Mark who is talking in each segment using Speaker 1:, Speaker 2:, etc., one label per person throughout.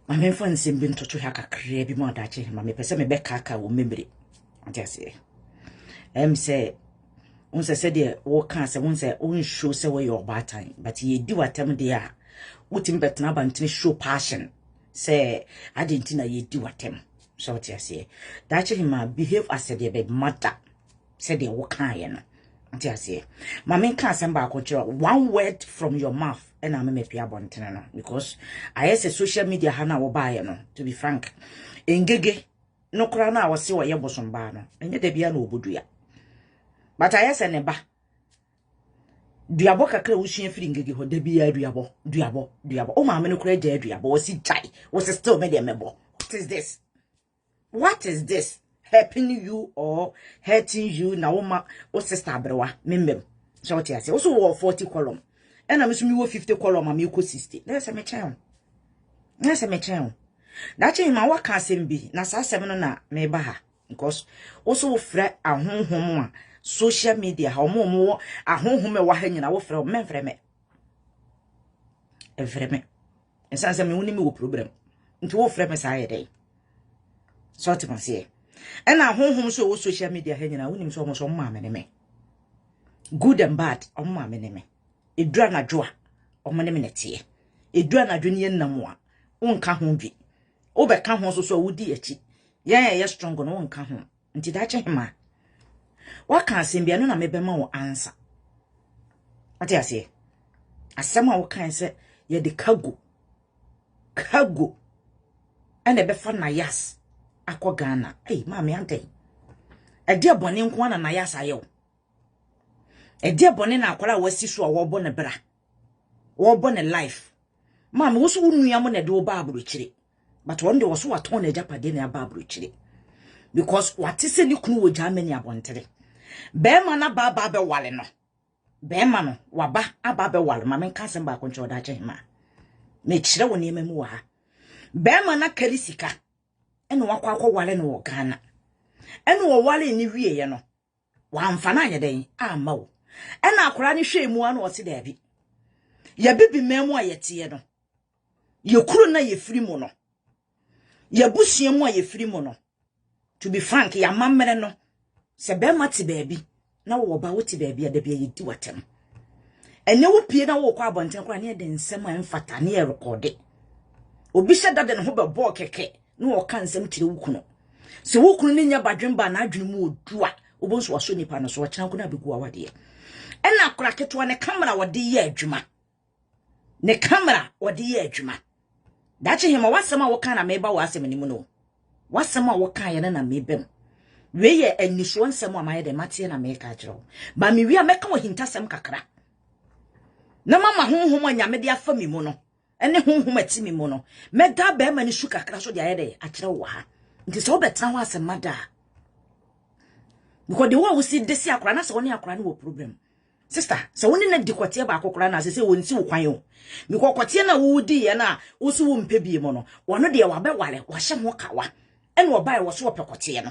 Speaker 1: My main friend seemed to have a crabby more that my person me back caca will memory. Just say. Say, once I said, dear, walk cancer, once I own show say where your bad time, but ye do at them dear. What in bet now and show passion. Say, I didn't know ye do at them. So what you say, that him behave as a dear bed mother. Said they walk high. Just say, my main can't send back one word from your mouth. And I'm a pia bontenano because I as a social media hana will buy no, to be frank. Engege no crana was see what your bosom bano, and yet there be no buduya. But I as a neba Diaboka close feeling gigi ho de be a duabo. Oh, mamma no credit diabo was it tie was a still made a member. What is this? What is this? Helping you or hurting you now, what's the stabrewa, mimim. So what I say, also wore 40 column. And I'm assuming you 50 column, I'm equal 60. There's a mechanic. There's a mechanic. That's in my work can't be. Nasa 7 na mebaha. Because also fret a home social media, how more a home were hanging out from men frame. A frame. And sans a minimum problem. Into all frames I day. Sort of say. And our home so social media hanging out with him so mamma me. Good and bad, on mamma me. Edra na joa o mane menetie edra na dwene namoa wonka ho bi obeka ho so wudi achi ye strong no wonka ho nti da che hema waka asem bia no na mebema wo answer ati ase asema wo kan se ye de kago ene be fa na yas akọ Ghana ma me antai ade abone nko na yas ayew Edia bone na akwara wasi so a wobo ne bra. Wobo ne life. Ma me wo so wunu mo na de wo ba abro kire. But one day wo so waton na japade na ba abro kire. Because what is ni kunu wo Germany abontere. Be ma na ba be wale no. Be ma no waba aba be wale ma me kan sem ba koncho da che ma. Me kire wo ne mamu wa ha. Be ma na kalisika. Eno wakwa akọ wale no wo Ghana. Eno wo wale ni wie ye no. Wa mfana anya den ama wo. Ena akora ni hwe mu anu osi da bi. Ya bibi memu a yete no. Ye kuro na ye firi mu no. Ya busua mu a ye firi mu no. To be frank, ya mammere no. Se be mate baabi na wo ba wote baabi a da bi ye di watem. Enye wo pie na wo kwa abonten kwa na ye den nsem a mfata na ye rekode. Obi hye dade ne ho be bo keke na wo ka nsem kire wukuno. Se wukunu ni nya badwemba na adwene mu odua. Obonso waso nipa no so wakyan ko na begu awade. Ena akora keto ne camera wode ye adwuma. Ne camera wode ye adwuma. Dache hema wasema wo kan na meba wasema ni mu no. Wasema wo kan ye na mebem. We ye aniso nsem a maye de mate na meka kiro. Ba mi wi a meka wo hintasem kakra. Na mama honhom anyame de afa mi mu no. Ene honhom ati mi mu no. Meda ba ma ni su kakra so de aye de akira wo ha. Nti so betan ho asema da. Because the one who see this akra na se woni akra no problem. Sister, so woni na dikotie ba akokra na se won si wo kwan yo. Because kotie na wo di ye na wo so wo mpe bie mo no. Wono de wa be wale wa hye ho kawa. Ene wo bai wo so wo pekotie no.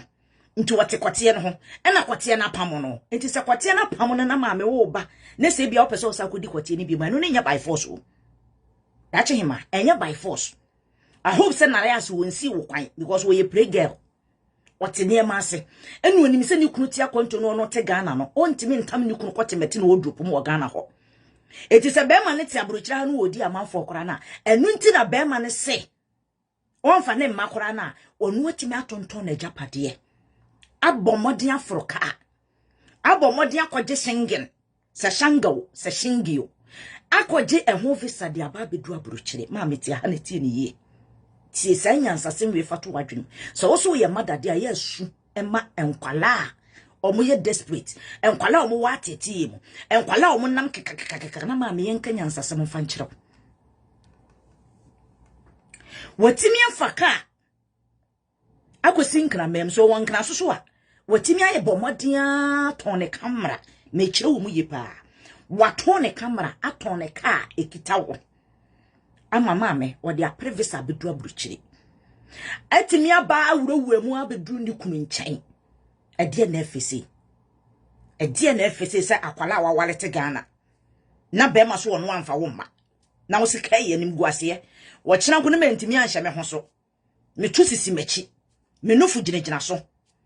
Speaker 1: Nti wote kotie no ho. Ena kotie na pam no. Nti se kotie na pam no na ma me wo ba. Na se bia wo pese wo sa kodi kotie ni bi ma no nya by force o. Dache hima, enya by force. I hope say na ya so won si wo kwan because we play girl. What in ma ase enu onim se ni kunu tia konto no te Ghana no ontimi ntam ni kunu kote meti no odrupu mo Ghana ho eti se be ma ne ti abrochira no odi amanfo kora na enu nti na be ma ne se onfa ne mma kora na onu otimi atonton na japade abomodin afroka abomodin akoje shingen se shangawo se shingio akoje eho visa de ababedu abrochire ma meti ha ne ti ni ye tie sanyansa semwe fatu wadwene so wo so ye madade aye asu ema enkwala omo ye desperate enkwala omo watete mu enkwala omo nam kekakekaka na ma me yenka nyansa sem fa nkyerɛ watimi afaka akosi nkra mem so won nkra so a watimi aye bomodia tone camera me kyerɛ wo mu ye pa watone camera atone ka ekita wo ama mame wode aprevisa bedu abruchiri atimi aba awurawura mu abedu ni kunu nkyɛn ɛde na efese sɛ akwala wa wale te Ghana na be ma so wono amfa wo ma na wo sika ye nim guase Wachina nko ne mentimi anhye me ho so. Me tu sisi mechi. Me nofu gyinagyina so.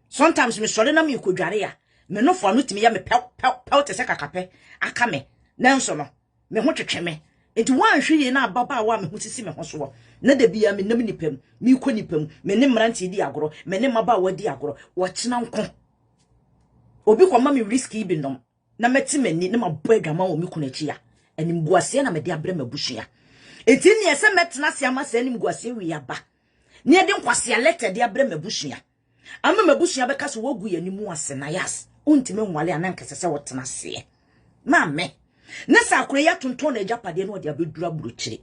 Speaker 1: Sometimes me sole na me kodware ya. Me nofu anu timi ya me pew te se kakape aka me. Nanso no me ho twetwe me. Enti wan hwe na ababa wa me ho sisi me ho so. Na da bia me nam nipam, me kɔ nipam, me ne mranti di agoro, me ne maba wa di agoro. Wachina nko. Obi kwa ma me risky bi nom. Na meti mani na mabɔ adwama wo me kunachi ya. Anim guase na me de abrɛ mabusua. Enti ne ese metena se ama se anim guase wi aba. Ne de nkwase alete de abrɛ mabusua. Ama mabusua beka so wogu yanimu ase na yas. Untime nwale anankese se wotena se. Maame. Ne sa akure ya tonton na agapade no de abedura burochire.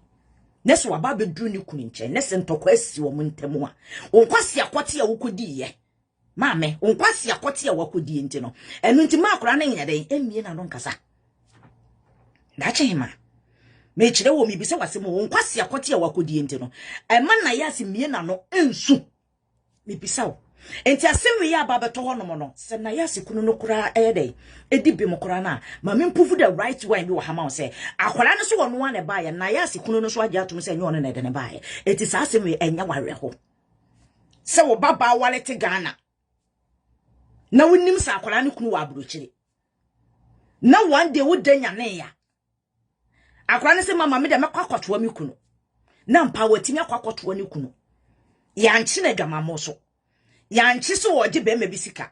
Speaker 1: Ne so aba beduru ni kunu nche. Ne se ntokwa asi wo ntemu a. Onkwase akote ya wokodi ye. Maame, onkwase akote ya wakodi enti no. Enu nti ma akura na nyade emie na no nkasa. Dache hima. Me chire wo mi bi se wase mo onkwase akote ya wakodi enti no. Ema na yasi mie na no ensu. Me bisa wo. Enti asemi ya baba to hono no se na yasi kunu no kura ede edi bi mo kura na ma me mpufu the right way bi wo hama wo se akwara no so wono ane baaye na yasi kunu no so agya atum se nyo no na ede ne baaye enti sa asemi enya ware ho se wo baba walete Ghana na wonim sa akwara no kunu wa abrochire na one day wo danya ne ya akwara no se mama me de mekwakwatoa me kunu na mpa watimi akwakwatoa ne kunu ya nchi na dwamamo so yanchi so woje be mabisika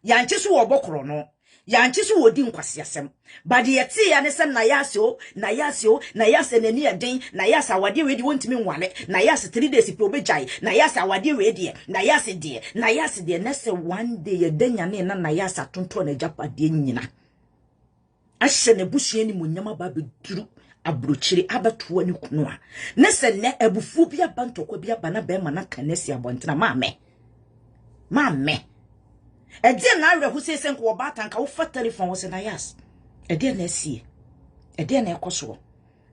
Speaker 1: yanchi so wo bokoro no yanchi so wodi nkwase asem bade yeti ya ne sem na yase nani eden na yase awade we di wontimi nwale na yase 3 days pe obejai na yase awade we di na yase de na se one day yedanya ne na yase atonto na japade nyina ahye ne busua ni munyama ba beduru abrochire abatoa ni kunu a ne se ne abufu bia bantokwa bia bana be ma na kanesi abontena Maame. Ede na awe hu sese nko obata nka wo fa telephone wo se na yas. Ede na asie. Ede na ekoso.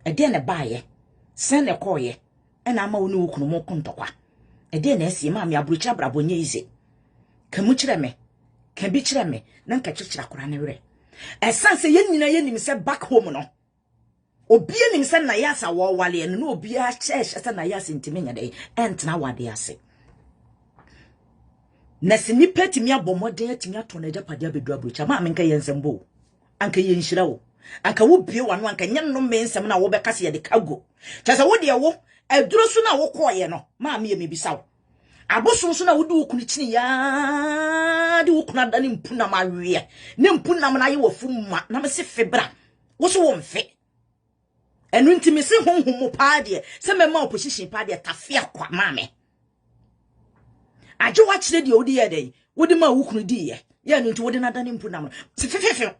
Speaker 1: Ede na baaye. Sen na koye. Ena ama woni wokunu mo kontokwa. Ede na asie maame abrochi brabonye ize. Kamu kire me. Ka bi kire me na nka kikira kora ne were. Esanse ye nyina ye nim se back home no. Obi nim se na yas awo wale no obi a church se na yas ntimi nya dai. Entna wade ase. Na sini petimi abomoden atimi atona japade abedu abrocha ma menka yensembo anka yenhira wo anka wo bie wano anka nyenno mensem na wo bekase ye de kago chasa wo de wo aduro so na wo koye no ma me mebisa wo aboso so na wo de wo kunu chini ya de wo kunu adane mpuna ma wie ne mpuna ma na ye wafumma na me se febra wo so wo mfe enu ntimi se honhom pa de se mema opposition pa de tafia kwa ma me ajo wa kire de odi ye dey wodi ma wukunu di ye ye no nti wodi na dane mpu nam fefefe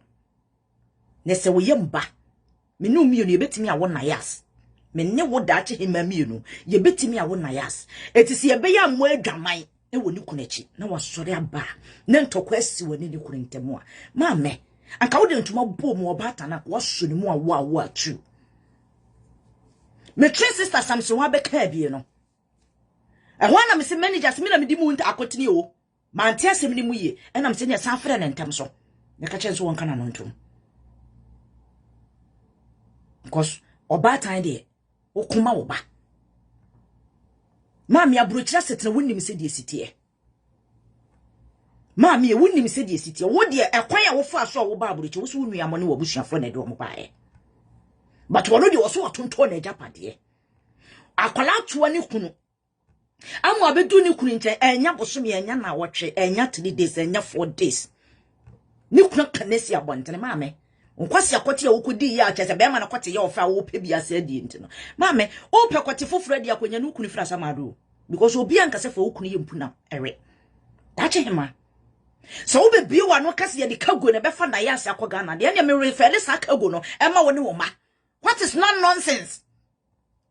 Speaker 1: ne se wo yemba me no mienu ye betimi awo na yas me ne wo da ache hima mienu ye betimi awo na yas etisi ye be ya mo adwaman e woni kunachi na wasore aba ne ntokwa asi woni ni kunu ntemu a ma me anka wodi ntuma bo mo obata na waso ni mu awo atu me three sister Samson wa be ka bie no ehwana me se managers me na me di mu nta akotini o mante asem ni mu ye ena me se ne sanfre na ntem so ne ka chen so won kana no ntum because oba tan de okuma wo ba maami abrochira setena wonnim se de sitie maami e wonnim se de sitie wo de ekwan a wo fa so wo ba abrochi wo so wonu amone wo busuafo na de wo baaye but wono de wo so watonto na japade akwala toa ni kunu amu abedu ni kunu nche enya bosom ye enya na wotwe enya 3 days enya 4 days ni kunu kanesi abontene maame nkwasi akote ya wokodi ya chese be ma na kote ya ofa wo pe bia se di ntino maame o pe kote foforo dia kwanya nu kunu fra samado because obi anka se fa wokunu ye mpuna ere dache hima so wo be bi wa no kase ye de kago na be fa na ya ase akoga na de enya me refer sa kago no e ma woni wo ma what is non nonsense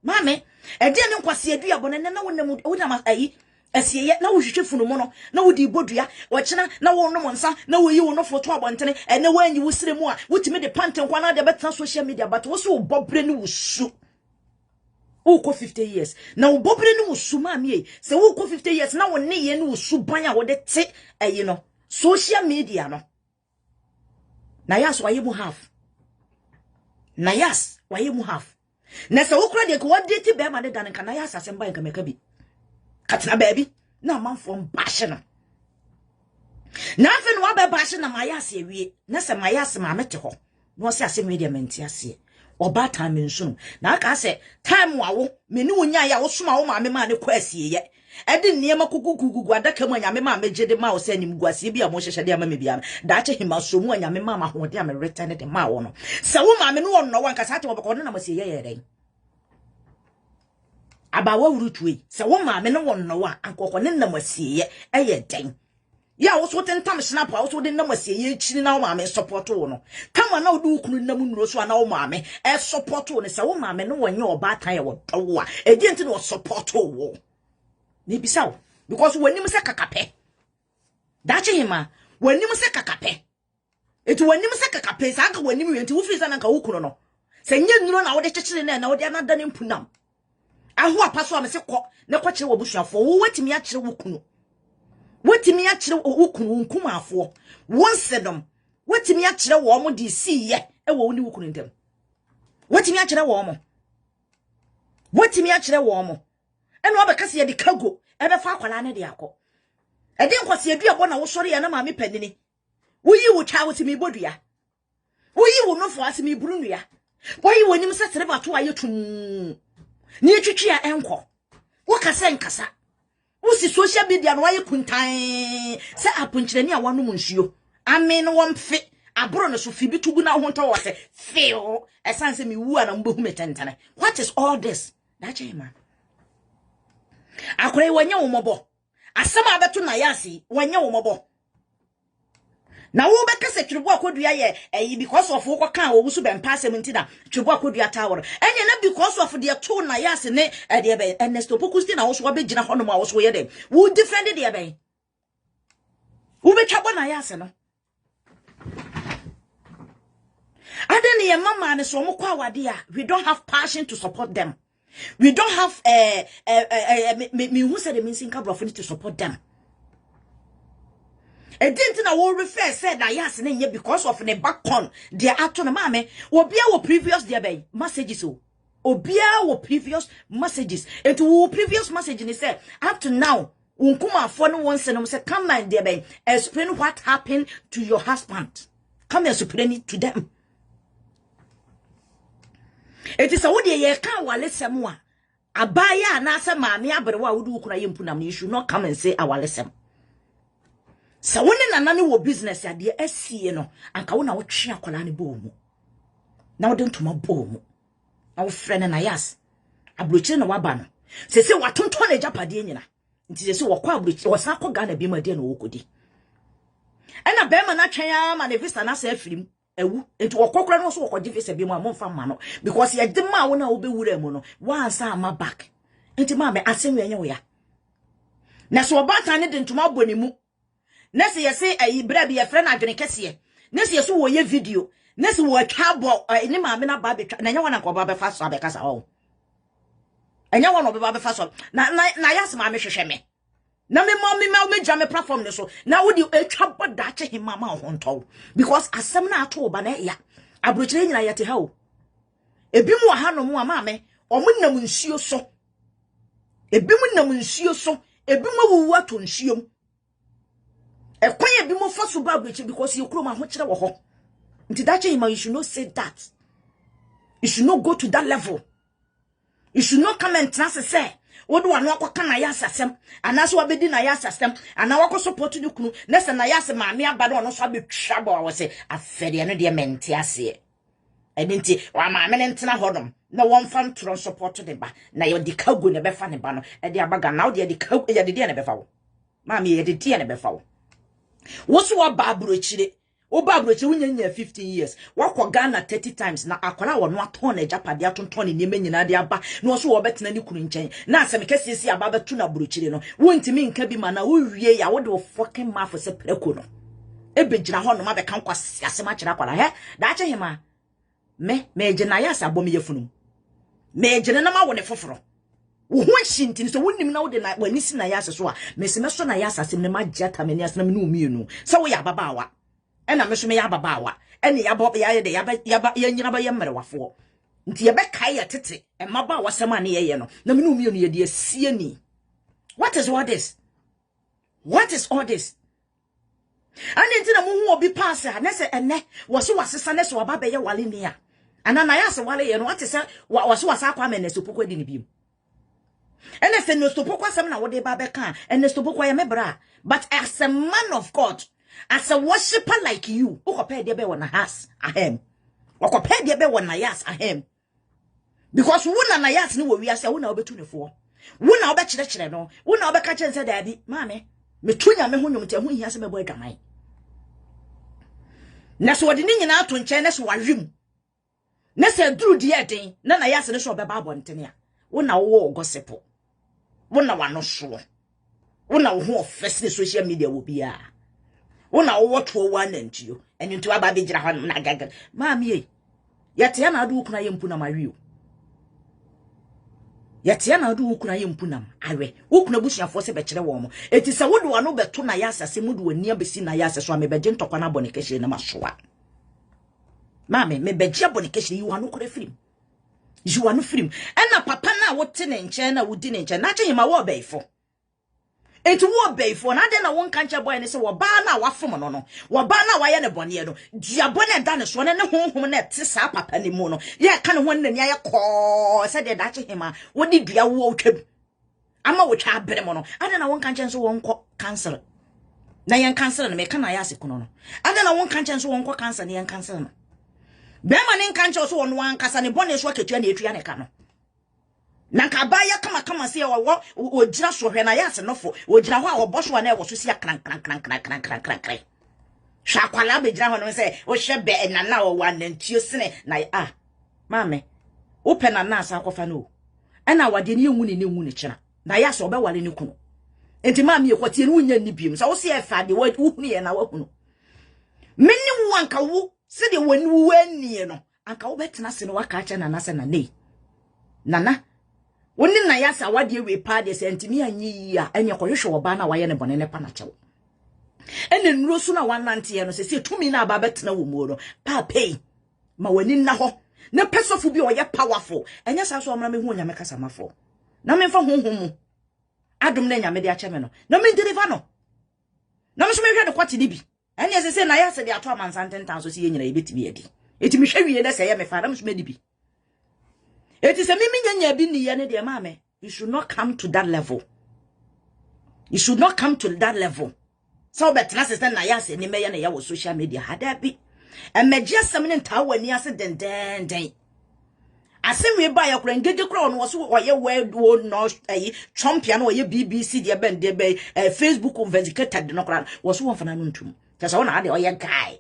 Speaker 1: maame e de ne nkwasi adu abone na wonam wonam ayi asiye na wo hwehwe funu mo no na wo di bodua wo kina na wo no nsa na wo yi wo no foto abontene ene wanyi wo sire mu a wotime de panten kwa na de beta social media but wo so bobre ni wo su wo ko 50 years na wo bobre ni wo su ma me se wo ko 50 years na wo ne ye ni wo su ban a wo de te ayi no social media no na yas waye mu half na yas waye mu half na se wokura de ko wadate be ma de dan kan na ya asase mba nka meka bi katina baby na manfo mbahye no na afi no aba bahye na mayase awie na se mayase ma mete ho no se ase media menti ase oba time nso na aka se time wawo me ni wonya ya wo soma wo ma me ma ne kwa asie ye edi niema kukukuku adaka mu anyame ma meje de ma wo se nim guasie bi a mo hyehye de ama me bia da che hima so mu anyame ma ho de ama return de ma wo no se wo ma me no wo no wanka sa te wo beko na masie ye ye den aba wa wurutuwe se wo ma me no wo no wa ankoko ne na masie ye eye den ya wo so tentam snap wo so de na masie ye chiri na wo ma me support wo no kama na wo du kunu na mu nuro so na wo ma me e support wo ne se wo ma me no wo nye oba tan ye wo do wa e di enti no support wo ni bisaw because wanim se kakape dache hima wanim se kakape etu wanim se kakape sa aka wanim yenti wo frisa na nka wo kunu no se nye nuro na wo de kyekere na wo de anada ne mpunam aho apaso am se kɔ ne kɔ kyere wo busuafo wo watimi a kyere wo kunu watimi a kyere wo kunu nkumafo wonsedom watimi a kyere wo mo de siye e wo ni wo kunu ntem watimi a kyere wo mo watimi a kyere wo mo eno obekase ye de kago ebe fa akwala ne de akọ ede nkwase aduabo na wo sori ya na maame panini woyi wo twa wo timi bodua woyi wo nofo asemi buru nua woyi wo nim se sereba to aye tum ni etwitwi a enko wo kasa nkasa wo si social media no aye kuntan se aponkyerani a wano mu nsuo ame no wo mfe abro no so fibi tugu na ho nto wo se feel esanse mi wu ana mbehu metentene what is all this that man akore wanya wo mobo asema abeto na yasi wanya wo mobo na wo bekase twirebo akodua ye because of wo kan wo wusu bempa asem ntina twirebo akodua tower enye na because of the to na yasi ne de be Ernesto Pokusti na wo so abegina hono ma wo so ye dem wo defend de be wo betwa na yasi no adeni ye mama ne so mo kwa wade a we don't have passion to support them. We don't have me who said the missing couple of to support them. I didn't know what refer said that yes, because of the back on their autonomy, or be our previous dear messages. Or be our previous messages. And to previous message, he said, up to now, unkuma phone once and say, come and dear bay, explain what happened to your husband. Come and explain it to them. It is a woody ye can wale semwa. Abaya na se maami abrewa wudu kuna yimpunam. You should not come and say our lesson. So when na nani wo business ya de SC no anka wo na wo twe akola ne bomu. Na wo den toma bomu. Na wo frene na yas. Abrochire na waba no. Se watonton na japade nyina. Nti se wo kwa abrochire wo san ko Ghana bi ma de na wo kodi. Ena be ma na twen ya ma ne visa na se afirim. Ewu enti wokokora no so wokoje visa bi mu amomfa ma no because ye de ma wo na wo be wura mu no wansa ama back enti ma me asem yenye wo ya na so obata ne de ntoma boni mu na se ye se ayi bra bi ye frɛ na adwene kese na se ye so wo ye video na se wo atwa bo ni ma me na ba betwa na nya wona ko ba be fa so abekasa wo enya wona be fa so na yas ma me hwehwɛ me na me me jam platform ne so na wo di etwa boda che hima ma ho ntow because asem na ato ba na ya abrochire nyina yete ha o ebi mu ha no mu ama me omunam nsuo so ebi mu nam nsuo so ebi mu wuwu ato nsuom ekwan ebi mu fa so ba abrochire because you kuro ma ho kire wo ho nti that hima you should not say that you should not go to that level you should not come and say wodo wano akwaka na ya sasem anaso wabedi na ya sasem ana wako support ni kunu nese na ya se maame abade ono so abetwa ba wo se afede no de mente ase edinti wa maame ne ntena hodom na won fan tro support de ba na yo di kago ne befa ne ba no e de abaga na wo de kago ya de ne befa wo maame ye de ne befa wo wo so wa ba abrochire Oba abroche wunya 15 years wakọ Ghana 30 times na akwara wo no aton na japade atonton ne nyema nyina de aba na so wo betena ne kunu nchen na asem kesisi aba betu na abrochire no wontimi nka bi ma na wo wie ya wo de fucking mouth se preko no ebegyina ho no ma be kan kwase asem akira kwara he da ache hima me gina ya sa bom yefunu me gina na ma wo ne foforo wo ho shinti so wonnim na wo de na wani si na ya so a mesime so na ya asem ne ma jata me ni asem ne umienu se wo ya baba awa ena me so me ya baba awa ene ya bob ya de ya nyina ba ye mmerewafo nti ye be kai ya tete e maba wasema na ye no na me no mi ye de asie ni. What is all this? What is all this? And nti na mo hu obi pass ha na se ene wo so wasesa na se oba be ye wale ni a ana na ya se wale ye no what is wo so wasa kwa me na so pokwa di ni biom. Ene se no so pokwa sem na wo de ba be kan ene so pokwa ye mebra. But as a man of God, as a worshipper like you, ukope de be wona has ahem. Ukope de be wona yas ahem. Because wona na yas ni wo wiase wona obetu ne fo. Wona obe kire no, wona obe ka kyense da bi, maame, metunya me ho nwomte ho hia se mebo adwaman. Na so wode ni nyina ato nkyɛn na so wahwem. Na se duru de eden, na yas ne so obeba abontene a. Wona wo gossip. Wona wano so. Wona wo ho office social media wo bia. Wona wo to one ntio. Enyu nti aba be gira ho na gaga. Maame ye. Yete na adu kuna ye mpu na mawe. Yete na adu kuna ye mpu na awe. Wo kuna busuafo se be kire wo mo. Eti se wode wano beto na yasa se mudu wani abesi na yasa so amebeje ntokwa na abonekehye na masoa. Maame mebeje abonekehye yi wano kore film. You are no film. And a papa na wote ne nche na wudi ne nche na che hima wo beifo. Enti wo beifo na de na won kanche boy ne se wo ba na wafom no no. Wo ba na waye ne bone no. Dia bone da ne so ne honhom na te sa papa ne mu no. Ye ka ne hon na nia ye ko se de da che hima wodi dua wo twam. Ama wo twa abere mo no. Ade na won kanche so won ko cancer. Na yen cancer na me ka na ya sekuno no. Ade na won kanche so won ko cancer na yen cancer no. Bema ne nkanche so won wan kasa ne bone so akatua na etua ne ka no. Na ka ba ya kama se wo gira so hwe na ya se nofo wo gira ho a wo boso na e wo so sia kran. Sha kwala be gira ho no se wo hwe be na na wo wan ntio sene na maame wo pe na na asa akofa no. E na wade ne enwu ne kira. Na ya se obewale ne kunu. Enti maame ye kwatie ne wunya ni biem. So wo se e fa de wo hunu ye na wo hunu. Menni wo anka wo se de wani wani no anka wo betena se no waka acha nana se na nei nana woni na yasa wade we pa de se ntimi anyi a enye kohwehwe wo ba na waye ne bone ne pa na chewo ene nuro so na wanante ye no se tumi na aba betena wo mu no pa pay ma wani na ho ne pesofu bi oye powerful enye sa so omra me hu nyame kasa mafo na me fa honhom adom na nyame de acha me no na me deliver no na me so me hwe de kwati bi ene se na yasa de ato amansanten so si ye nyina yebetimi edi etimi hwewie de se ye me fa na me so me di bi eti se mimi nyanya bi ni ye ne de maame you should not come to that level. You should not come to that level. So betna se na yasa ni me ye na ya wo social media hada bi emeje asem ne nta wani ase den asem we ba ya kura ngege kura no so oye world no champion oye BBC de ben de be Facebook investigated no kura wo so won fana no ntum tesa wona ade oye guy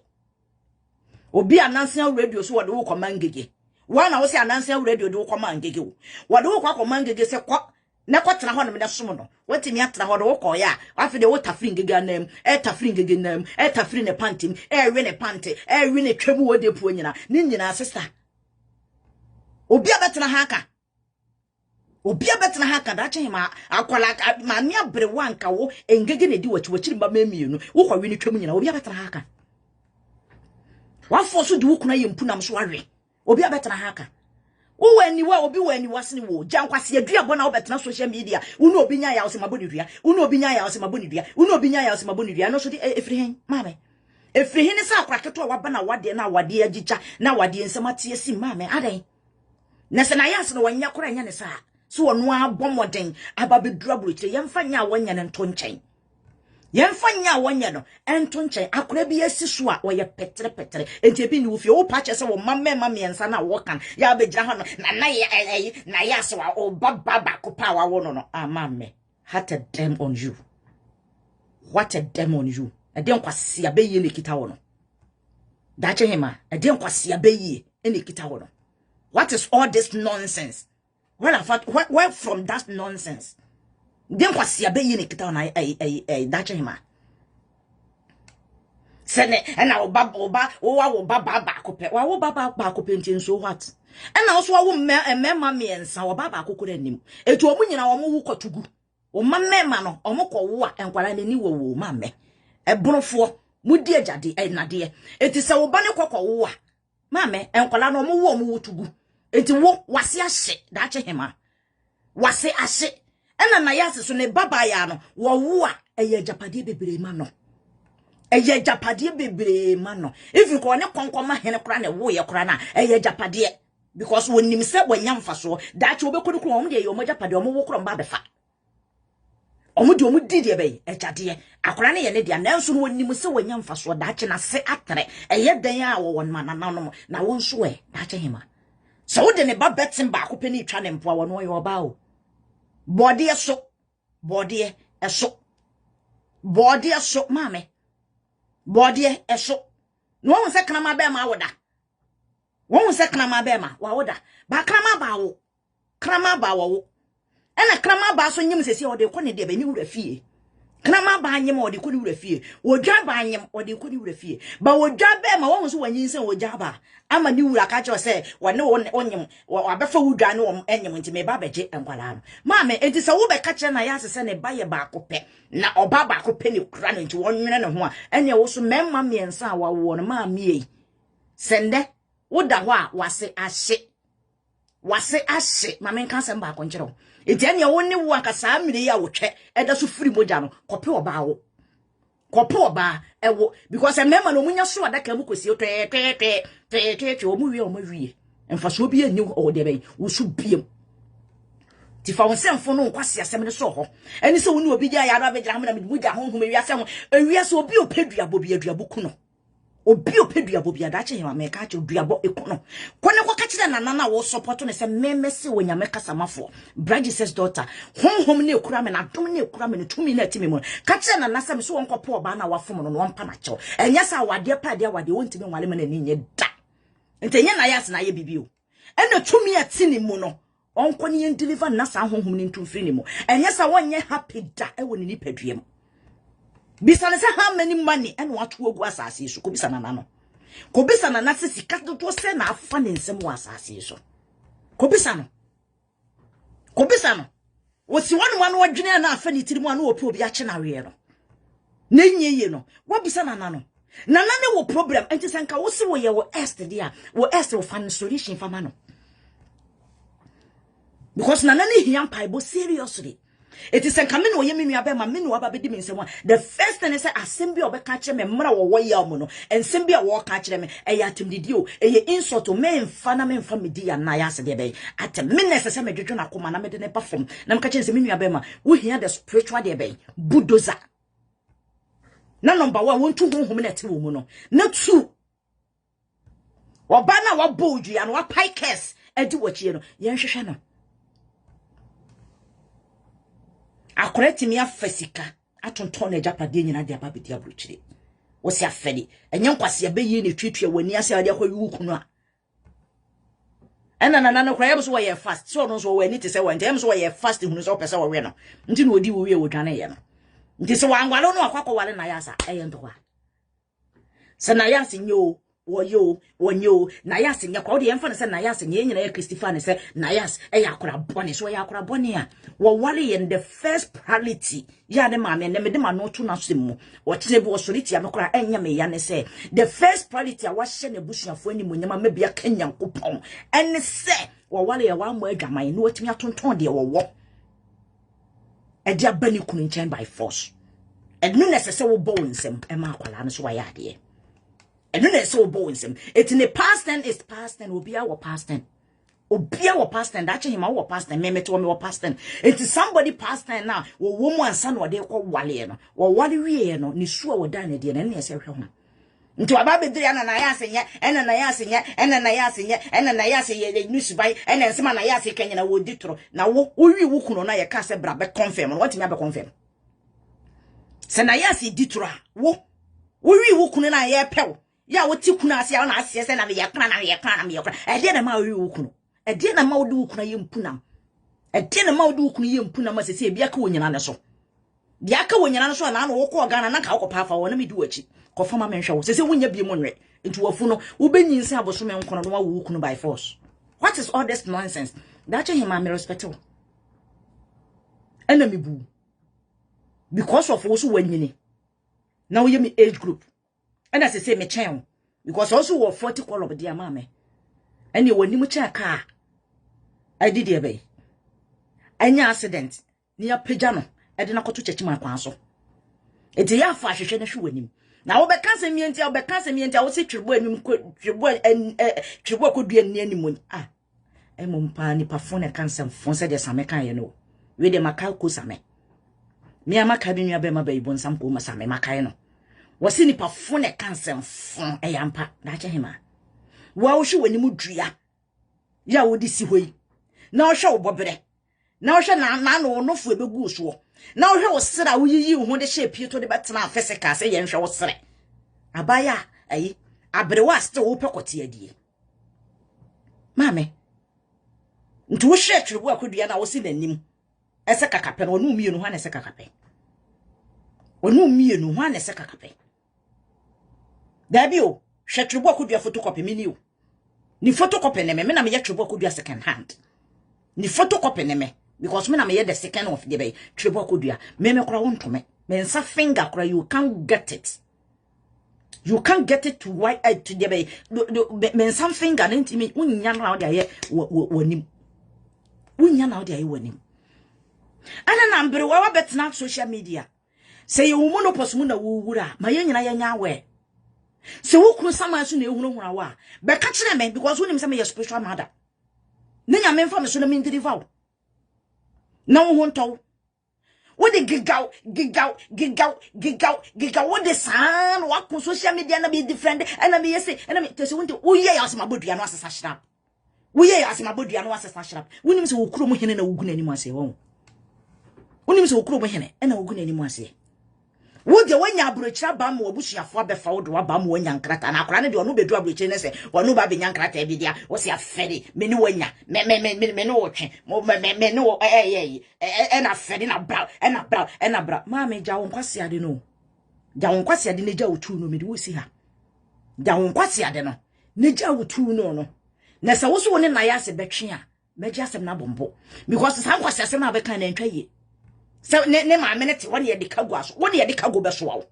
Speaker 1: obi anansen radio so wode wo koma ngege wana wo se anansen radio de wo koma ngege wo de wo kwa koma ngege se kwa na kwatena ho no me som no watimi atena ho de wo koya afi de wo tafri ngege anam tafri ngege nam tafri ne pantim we ne pante we ne twemu wo de pu nyina ni nyina sister obi abetena haka da chema akwala ma mi abre wanka wo engege ne di wachiwachiri mba memienu wo kwa wi twemu nyina obi abetena haka wafo so di wo kuna yempu nam so awe obi abetena haka wo wani wa obi wani wasene wo jankwase aduabo na wo betena social media wo obi nya ya wo se maboni dua wo obi nya ya wo se maboni dua wo obi nya ya wo se maboni dua no so di efrihen mame efrihen ne sa akwaraketo wa ba na wade agicha na wade nsamatie si mame adan na se na yas no wanya kora nya ne sa so wono abomoden ababedura buruchire yemfa nya wanya ne nto nchen yemfa nya wanya no ento nchen akora bi asi so a wo ye petre enti bi ni wo fie wo pa che se wo mamma miensa na wo kan ya begira ho no na yas wa o baba ko pa wa wo no amamme hat a damn on you what a damn on you e den kwase abeyi ne kita wo no da che hema e den kwase abeyi ne kita wo no. What is all this nonsense? Where from that nonsense? Then what see a baby in a Dutch hima? Sene and our baba back up so what? And also I will mammy and sour baba could him. A to a woman our muko to go. O mamma or moko wa and what I knew wo mamma. A brofo, would dear jadi, and nadia. It is our banner cock or wa. Mamma and Colano mu to go. enti wo wase ahye da che hema wase ahye ena na yase so ne baba ya no wo a eye japade bebre ma no eye japade bebre ma no if you ko ne konkoma hene kura na wo ye kura na eye japade because when nim se wanya mfaso da che obekodi kura om de ye om japade om wo kura mba befa om di de be ejade akura ne ye ne dia nanso no nim se wanya mfaso da che na se atere eye dan a wo won ma na no na won so e da che hema so de ne ba betin ba ko pani twa ne mpoa wo no ye oba o body eso mame body eso no won se krama be ma woda won se krama be ma wa woda ba krama ba wo ena krama ba so nyim sesi o de ko ne de be ni wura fie krama ba nyim o de ko ni wura fie wodwa ba nyim o de ko ni wura fie ba wodwa be ma won so wanyin se wodwa ba ama ni wura ka cho se wone onyim wa befa wodwa ne won enyim nti me ba beje enkwala no mame enti se wo be ka kire na ya se ne ba ye ba akopɛ na oba ba akopɛ ne kura no nti wonwene ne ho a ene wo so memma miensa a wawo no ma mie sende woda ho a wase ahye mame nka se mba akonkyerɛ enti ene wo ne wo aka saa mire ya wotwe eda so firi moja no kope oba ewo because memma no munya so adaka mu kosi twe o mu wie emfa so bi ani o de bɛn wo so biem ti fa wonsemfo no nkwase asem ne so ho eni se woni obi gya ya na be gira ho na muja honhom wiase ho wiase obi opeduabo bi aduabo ku no obi opeduabo bi adache hima me ka che duabo eku no kone ko ka kire nana na wo support ne se memese wonyame kasamafo Brajises daughter honhom ne ekura me na dom ne ekura me ne tumi na atimi mu ka kire nana se me so won kopo oba na wafom no won na chew enya sa wade pa de wade wontimi nwale me na ni nye da entenye na yas na ye bibio ena tumi atini mu no onko ne yen deliver na sa honhom ne ntumfiri ne mu enya sa wonye happy da ewo ne nipaduam bisane se how many money and what wo gu asase so ko bisana na no ko bisana na se sika to se na afa ne nsem wo asase so ko bisana wo si wonu ma no wadwene na afa ne tirimu na opi obi a che na we no na nyeye no wo bisana na no na ne wo problem enti senka wo se wo ye wo est dia wo est wo fan solution fa ma no because na ne hiam paibo seriously. It is a coming or yemi abe ma minu aba bedi min semwa. The first thing is assembly obe catch me mra wo ya mu no and sembi a wo catch me e ya timdidio e ye insult o me mfana me mfa medi ya na ya se de be at minutes se me dwodwo na koma na me de ne perform na me catch se minu abe ma wo hia the spiritual de be bulldozer na number 1 won tu honhom na te wo mu no na 2 oba na wo boju ya no wa pikes edi wo chie no ye nhwehwe no akoreti mi afasika atonton na japade nyina de ababedi abrochire wo se afedi enye nkwase abeyi ne twetwe wani ase ade akwa yu kunu a ena nana no kra so ye fast so no so wani te se wante em so ye fast hunu so pese wo we no nti no odi wo wie wo dwane ye no nti se wangwalo no akwakọ wale na yasa eye ntwa se na yasa nyo wonyo na yas nya kwa odi emfa ne se na yas nya nyina ya Christopher ne se na yas ya akora bone so ya akora bone a wo wale in the first priority ya ne ma me ne me de ma no to na so mu wo tene bi wo soliti ya me kora enya me ya ne se the first priority a wa hye ne busuafo ani mu nyama mabia kanya nkopon ene se wo wale ya wa mo adwaman no watimi atonton de wo wo e dia bani kunu nchen by force e no necessary wo bo nsem e ma akwala no so wa ya de and then so boinsem it in the past tense is past tense obi our past tense that him our past tense me to me our past tense it is somebody past tense now wo mu ansa no de ko wale no wo wale wie no ni suo wo dan de na se hwe ho nti aba bediri ana na ya senye ena na ya senye ena na ya senye ena na ya senye ye nusubai ena nsema na ya se kenya na wo ditro na wo wi wo kuno na ye ka se bra be confirm no what me be confirm se na ya se ditro wo wi wo kuno na ye pew ya woti kuna ase ya na ase se na me yakra na me yakra e de na ma wi wukunu e de na ma wodi wukuna ye mpuna e de na ma wodi wukunu ye mpuna ma se se bia ka wonyina ne so bia ka wonyina ne so na na wo ko Ghana na ka wo pa afa wo na me di wachi ko fama me hwa wo se se wonya bie mu nwe nti wafu no wo benyin se aboso me nkono no wa wukunu by force. What is all this nonsense? That him am respect wo enemy bu because of wo so wanyini na wo ye me age group. And as I say, me chen because also 40 call of dear mamma. And you when you check car, I did ye bay. Anya accident. Near Pejano. I did not go to church my council. It's a year for she should win him. Now, be cancer me and tell, be cancer me and tell, sit your when you and Chihuahua could be a near moon. Ah, a mumpani pafone cancer, Fonsa de Sameca, you know. With the Macau Kusame. Me a Macadamia Bema baby, one some poor Masame Macano. Was in the pafone cancer from a yampa, that's him. Well, she when you would dria. Ya would this way. Now show Bobby. Now shall no for the goose war. Now he was said, I will you when the shape you to the better physical say and shall say. Abaya, eh? Abrewas to opocotia dear. Mammy. To a shirt to work with the other was in the name. As a cacapen or no me and one as a cacape. Or no me and one as a cacape. There be you, shirt to work with your photocopy menu. Ni photocopy name, and I'm yet to work with your second hand. Ni photocopy name. Because when I'm here the second of the day, triple could ya, meme crown to me, mensa finger cry, you can't get it. You can't get it to white to the bay, men some finger intimate, unyan out there, when him. Unyan out there, when him. And a number of bet not social media. Say you monopos muna woora, my young and way. So who could someone soon you know who I but catch them because when him some your spiritual mother. Then I mean from a tsunami to the vow. No one told. What the gig out, what the sound, what social media and be different, and I be say, and I mean, to say, oh, yeah, as my body and was a sash up. We ask my body and was a sash up. When him so cruel hin and a wogun anymore say, oh. When him so cruel hin and a wogun anymore say. Would the one ya breach a bam or bush ya for the foul to a bam when young crat and I granted your no be drop breach or no baby young crat every day was ya ferry, menuena, meno, and a fed in a brow, and a brow, and a brow. Mammy, Jawn Quassia, I don't know. Jawn Quassia didn't go to no me see her. Jawn Quassia, I don't know. Nija two no. Nessa was one in my ass a betchia, Majasa Nabombo, because the San Quassia never can enter ye. So, my minute, 1 year the Caguas, 1 year the Cago Beswell.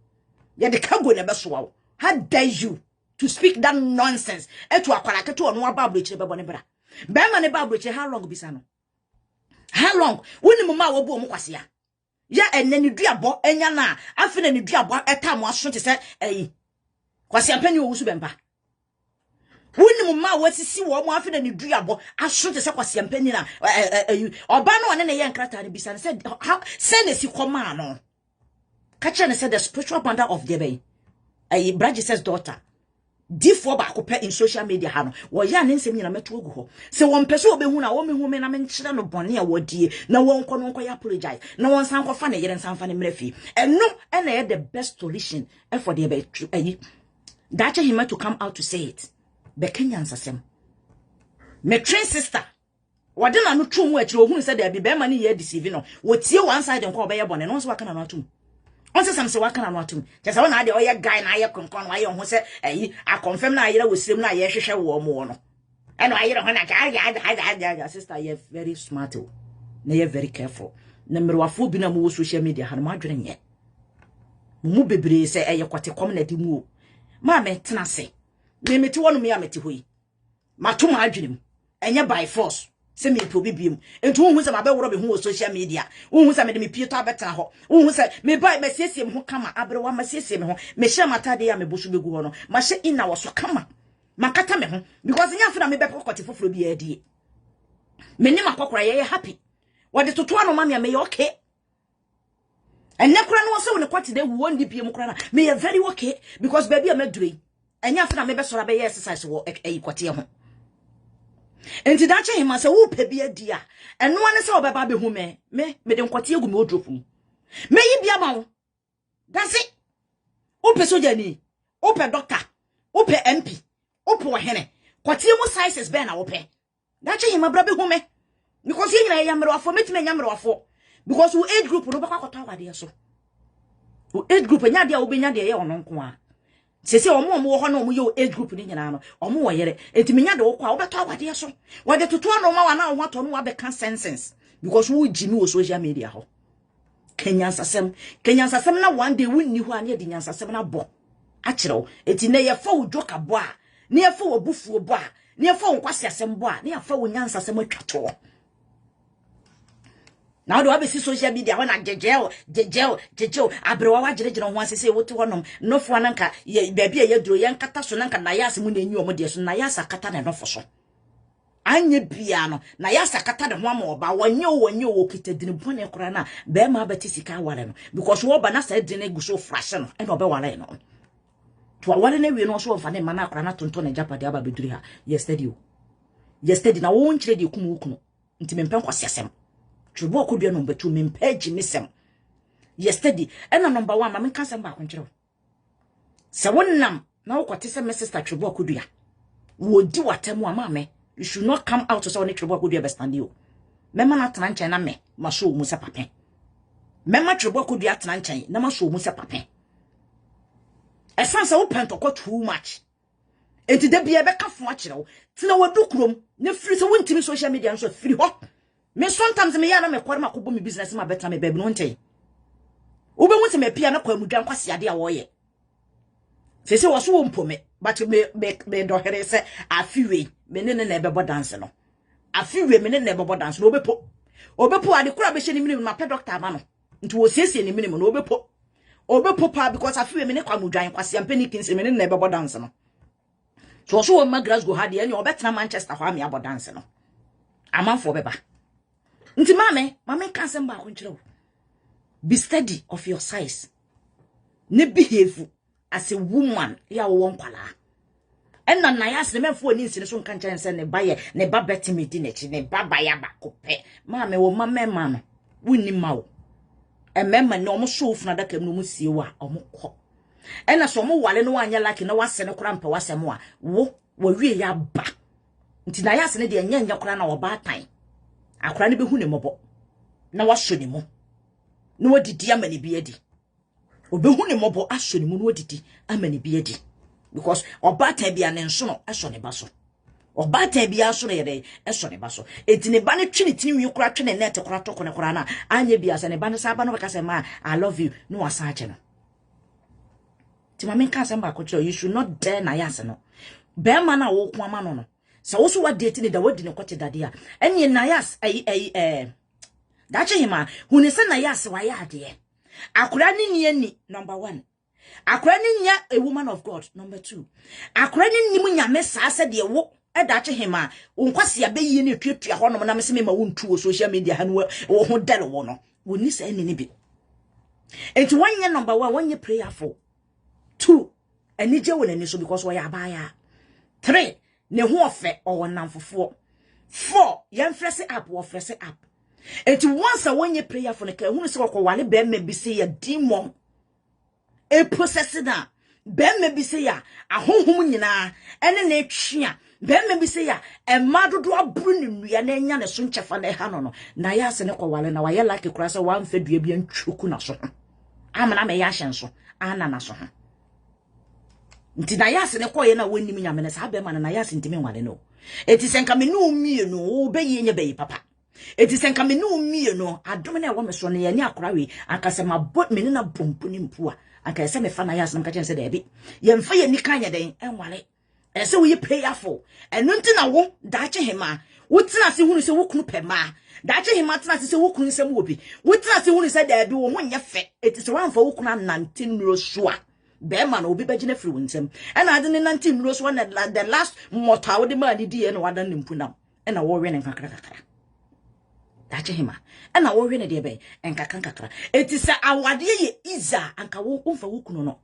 Speaker 1: Yet the Cago never swallow. How dare you to speak that nonsense? Etu akwalaka to no babridge bebonebra. Bema ne babridge how long bisano? How long? When mama wo bo mo kwasia. Ya enne ni duabo enya na afene ni duabo etam aso te se kwasia pani wo su bemba. When mama wasisi wo mo afene ni duabo aso te se kwasia pani na oba no ne ye nkrata ne bisano said how send si koma no. Kacha said the spiritual mother of the bay. Bragis's daughter. D4 back in social media. Hano. Wa ya nsem nyina meto ogu ho. Se won pese obehu na wo mehu me na menkyere no bone a wodie. Na won kɔ apologize. Na won san kɔ fa na yere san fa ne mrefi. Eno na the best solution for the bay. That him to come out to say it. Be Kenyan sasem. Me train sister. Wade na no twom wa kire ohunu se da bi be ma ne ye deceive no. Wo tie one side nko obeye bone no so waka na no atum. Onse sam se waka na no atum. Tese wona ade oye guy na aye konkon no aye ho se a confirm na ayera wosem na aye hwehwe wo mo no. Eno ayera ho na ka sister you very smart. Na you very careful. Na merwafo bi na mo social media ha no madwene nye. Mu bebre se eye kwate kom na di mu o. Ma me tena se. Me meti wonu me ameti hoyi. Matum adwene mu. Enye by force. Se me po bibiem entu hu se mabe woro be hu social media hu se me de me pieto abetena ho hu se me bai me siesie me ho kama abrewa ma siesie me ho me hye matade ya me bosu begu ho no ma hye ina wo so kama makata me ho because nya afina me be pokote foforo bi adie me ni makokora ye happy wode toto ano ma me ye okay enne kura no se woni kwate de wo ndi biem kura na me ye very okay because baby am adure enya afina me be sora be ye exercise wo kwate ye ho. Enti da che hima se wo pa bia dia eno ane se obeba be hu me de nkwate egu me odrofu me yi bia ma wo that's it ope soja ni ope doctor ope MP ope ohene kwate mu sizes be na wo pe da che hima bra be hu me because yin na yamro afo metime yamro afo because wo age group no be kwakota wade so wo age group nya dia wo be nya dia ye ono nko a sese omo ho na omo ye age group ni nyina no omo wo yere entiminya de wo kwa wo beto awade so wode toto no ma wa na wo ato no wa be can sense because wo jimi wo social media ho Kenyan sasem na one day wonni ho ane de nyan sasem na bo a kirew enti na ye fa wo joka bo a na ye fa wo bufuo bo a na ye fa wo kwase asem bo a na ye fa wo nyan sasem atwato Now do see social media when I jejel abrewa wagire ho asese wote honom no fo nanka ye baabi ye duro ye nkata so nanka na yas mu na enyi omo de so na yas akata na no fo so anye bia no na yas akata de ho ama oba wanye wo kitadini bone kora na be ma beti sika wale no because wo ba na sa dine gu so fresh no e no be wale no to wale na wie no so mfa ne mana kora na tonto na japade aba beduri ha yesterday na wo nkyere de kumu kuno nti mempen kwasiasem Tribo Kudia number 2, min page missem. Yesterday, and number 1, Mamma can't send back control. So one nam, now what is a message that Tribo Kudia? Would do what time, mamma? You should not come out to Sony Tribo Kudia bestand you. Memma not Nanchana me, Mashu Musa Pape. Memma Tribo Kudia Nanchana, Namashu Musa Pape. A son's open to go too much. And to be a back of watch, till our book room, no free to win to social media and so free hot. Me sometimes me yana me kwara makubo me business ma beta me baby no ntey ube wonte me pia na kwa mudwan kwase ade a wo ye se wo so wo mpo me but me do here se afiwe me ne na ebebo dance no afiwe me ne na ebebo dance no obepo ade kura be hye ni minim ma pe doctor ama no nti wo siesie ni minim no obepo pa because afiwe me ne kwa mudwan kwase ampani kinse me ne na ebebo dance no so wo ma Glasgow ha de ene obetena Manchester ho ame abo dance no amanfo beba nti mame kan sem ba ko nkyerɛ be steady of your size ne behave as a woman ya wo nkwala enna na ya sene memfo oni nsine so nka nkyɛn sɛ ne ba ye ne ba betimi di n'akyi ne ba ya ba ko pɛ mame wo mama no wonni ma wo emema ne omo so ofuna daka mu no mu sie wa omo kɔ enna so omo wale no anya like na wasene kora mpa wasem a wo wie ya ba nti na ya sene de nya kora na wo ba tan akora ne behu ne mobo na waso ne mu na wadidi amane bi adi obehu ne mobo aso ne mu na wadidi amane bi adi because obata bia ne nso no eso ne baso obata bia aso ne yede eso ne baso enti ne ba ne twini tini wi kora twene net kora toko ne kora na anya bia se ne ba ne sa ba no beka se ma I love you no wasa ache no ti ma men ka se mba ko you should not dare na yase no be ma na wo ko ama no so also what date ni da wadi ne kwete dade a enye na yas dache hima huni se na yas wa ya ade akura ni ni number 1 akura ni nya a woman of God number 2 akura ni mu nyame sa se de wo dache hima unkwase abeyi ne tuatua ho no na me se me ma wontu social media ha no wo ho dele wo no woni se ni bi enti wanye number 1 wanye prayerful 2 anije wo nani so because wo ya abaya 3 ne ho ofe o wonamfofo 4 yan frese up wo frese up eti once a wonye prayer for ne ka hunu se ko wale be ma bi se ya demon e process na be ma bi se ya ahonhom nyina ene na etwia be ma bi se ya e madodo aburu ne nua na nya ne so nchefa na ha no na ya se ne ko wale na wa ye like kura se wa mfa dua bi antwoku na so amana me ya hye so ana na so nti na yase ne koye na wonni mi nyame ne sa be ma na yase ntimi nwale no eti senka me no mie no be ye nya be papa eti senka me no mie no adom na wo me so ne ye ni akora we akase ma bot me ne na bompo ni mpu a aka se me fa na yase nka chense de bi ye mfa ye ni kanya den enwale se wo ye prayerful eno nti na wo daache hema wo tina se hunu se wo kunu pe ma daache hema tina se wo kunu se mo obi wo tina se hunu se da bi wo ho nya fe eti se wan fa wo kunu anante nuro so a be man obi begine free winsem ena ade ne 19 rose one the last mortal de man di e na wadan ne mpunam ena wo we ne kakra dache hima ena wo we ne de be enkakra eti se awade ye iza anka wo mfa wo kunu no